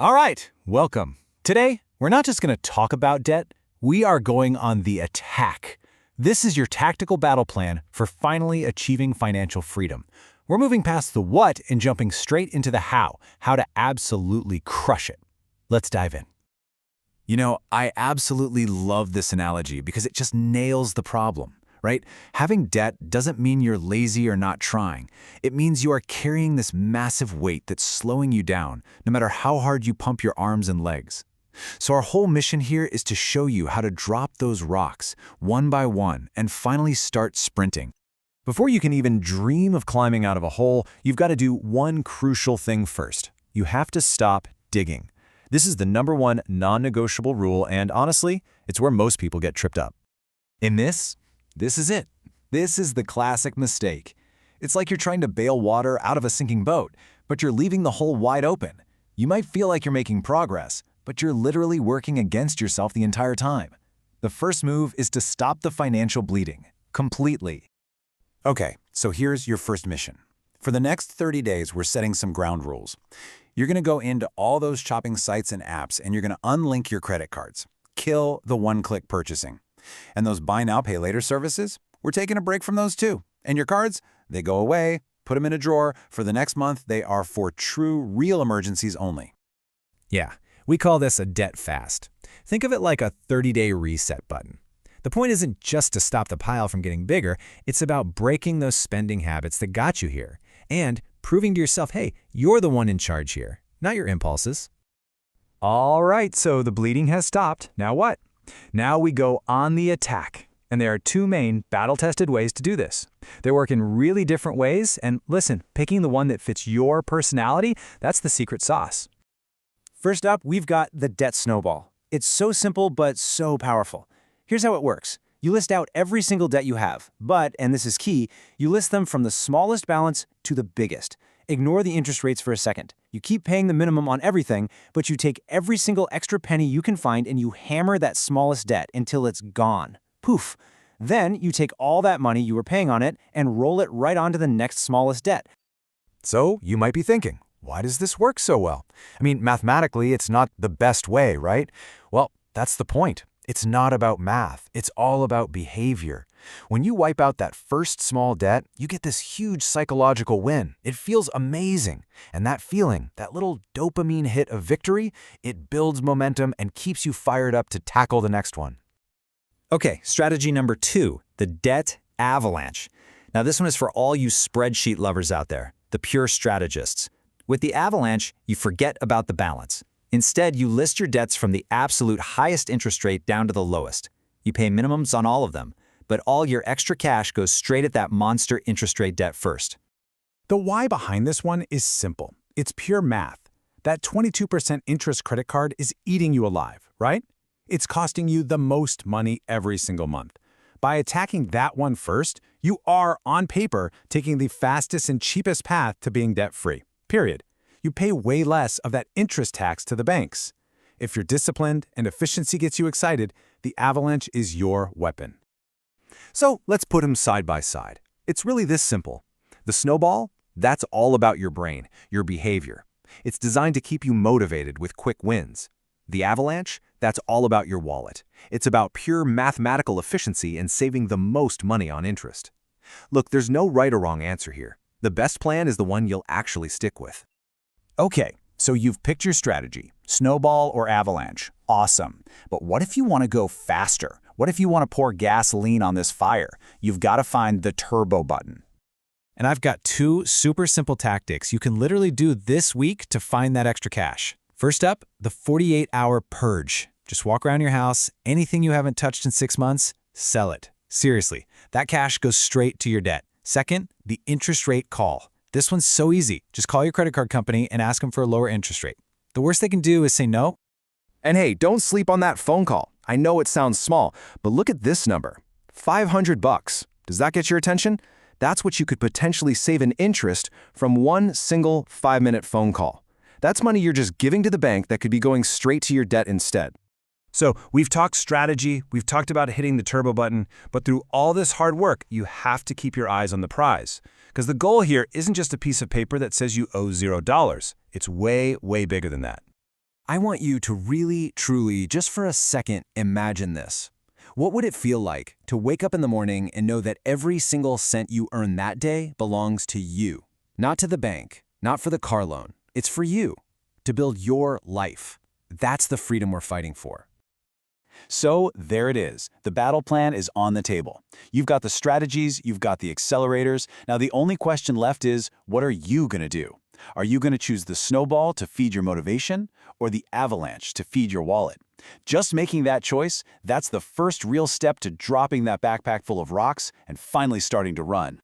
All right, welcome. Today, we're not just going to talk about debt, we are going on the attack. This is your tactical battle plan for finally achieving financial freedom. We're moving past the what and jumping straight into the how to absolutely crush it. Let's dive in. I absolutely love this analogy because it just nails the problem, right? Having debt doesn't mean you're lazy or not trying. It means you are carrying this massive weight that's slowing you down, no matter how hard you pump your arms and legs. So our whole mission here is to show you how to drop those rocks, one by one, and finally start sprinting. Before you can even dream of climbing out of a hole, you've got to do one crucial thing first. You have to stop digging. This is the #1 non-negotiable rule, and honestly, it's where most people get tripped up. In this is it. This is the classic mistake. It's like you're trying to bail water out of a sinking boat, but you're leaving the hole wide open. You might feel like you're making progress, but you're literally working against yourself the entire time. The first move is to stop the financial bleeding, completely. Okay, so here's your first mission. For the next 30 days, we're setting some ground rules. You're going to go into all those shopping sites and apps, and you're going to unlink your credit cards. Kill the one-click purchasing. And those buy now, pay later services, we're taking a break from those too. And your cards, they go away, put them in a drawer. For the next month, they are for true, real emergencies only. Yeah, we call this a debt fast. Think of it like a 30-day reset button. The point isn't just to stop the pile from getting bigger, it's about breaking those spending habits that got you here and proving to yourself, hey, you're the one in charge here, not your impulses. All right, so the bleeding has stopped. Now what? Now we go on the attack. And there are two main battle-tested ways to do this. They work in really different ways, and listen, picking the one that fits your personality, that's the secret sauce. First up, we've got the debt snowball. It's so simple, but so powerful. Here's how it works. You list out every single debt you have, but, and this is key, you list them from the smallest balance to the biggest. Ignore the interest rates for a second. You keep paying the minimum on everything, but you take every single extra penny you can find and you hammer that smallest debt until it's gone. Poof. Then you take all that money you were paying on it and roll it right onto the next smallest debt. So you might be thinking, why does this work so well? I mean, mathematically, it's not the best way, right? Well, that's the point. It's not about math. It's all about behavior. When you wipe out that first small debt, you get this huge psychological win. It feels amazing. And that feeling, that little dopamine hit of victory, it builds momentum and keeps you fired up to tackle the next one. Okay, strategy number 2, the debt avalanche. Now this one is for all you spreadsheet lovers out there, the pure strategists. With the avalanche, you forget about the balance. Instead, you list your debts from the absolute highest interest rate down to the lowest. You pay minimums on all of them, but all your extra cash goes straight at that monster interest rate debt first. The why behind this one is simple. It's pure math. That 22% interest credit card is eating you alive, right? It's costing you the most money every single month. By attacking that one first, you are, on paper, taking the fastest and cheapest path to being debt-free, period. You pay way less of that interest tax to the banks. If you're disciplined and efficiency gets you excited, the avalanche is your weapon. So let's put them side by side. It's really this simple. The snowball, that's all about your brain, your behavior. It's designed to keep you motivated with quick wins. The avalanche, that's all about your wallet. It's about pure mathematical efficiency and saving the most money on interest. Look, there's no right or wrong answer here. The best plan is the one you'll actually stick with. Okay, so you've picked your strategy, snowball or avalanche. Awesome. But what if you want to go faster? What if you want to pour gasoline on this fire? You've got to find the turbo button. And I've got 2 super simple tactics you can literally do this week to find that extra cash. First up, the 48-hour purge. Just walk around your house, anything you haven't touched in 6 months, sell it. Seriously, that cash goes straight to your debt. Second, the interest rate call. This one's so easy. Just call your credit card company and ask them for a lower interest rate. The worst they can do is say no. And hey, don't sleep on that phone call. I know it sounds small, but look at this number. $500. Does that get your attention? That's what you could potentially save in interest from one single 5-minute phone call. That's money you're just giving to the bank that could be going straight to your debt instead. So we've talked strategy, we've talked about hitting the turbo button, but through all this hard work, you have to keep your eyes on the prize. Because the goal here isn't just a piece of paper that says you owe $0. It's way, way bigger than that. I want you to really, truly, just for a second, imagine this. What would it feel like to wake up in the morning and know that every single cent you earn that day belongs to you? Not to the bank, not for the car loan. It's for you, to build your life. That's the freedom we're fighting for. So there it is. The battle plan is on the table. You've got the strategies, you've got the accelerators. Now the only question left is, what are you going to do? Are you going to choose the snowball to feed your motivation or the avalanche to feed your wallet? Just making that choice, that's the first real step to dropping that backpack full of rocks and finally starting to run.